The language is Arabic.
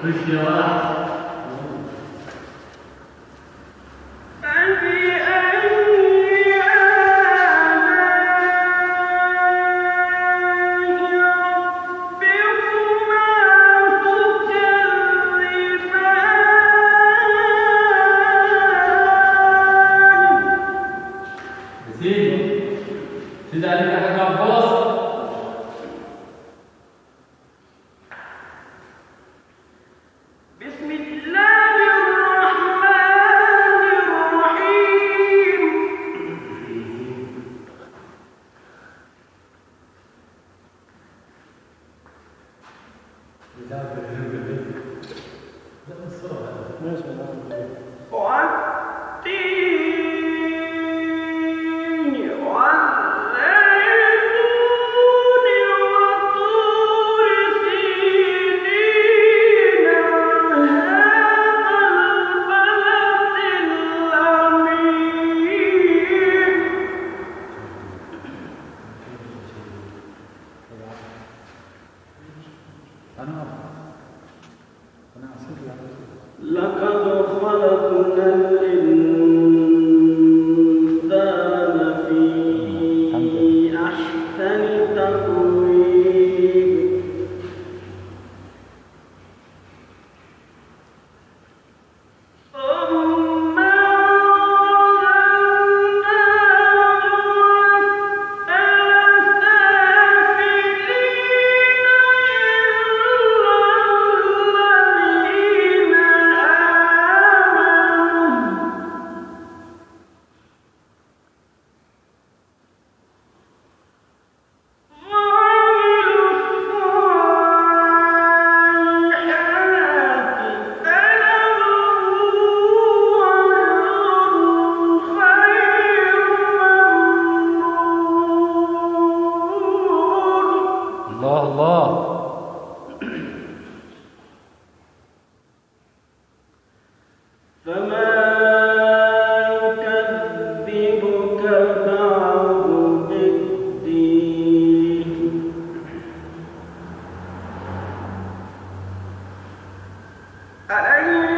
خش يا واحد. سيد عليك حاجة عباس. بسم الله الرحمن الرحيم. والتين والزيتون وطور سينين وهذا البلد الأمين. لقد خلقنا الإنسان في أحسن تقويم. ثم رددناه أسفل سافلين الله الله. فما يكذبك بعد بالدين. أليس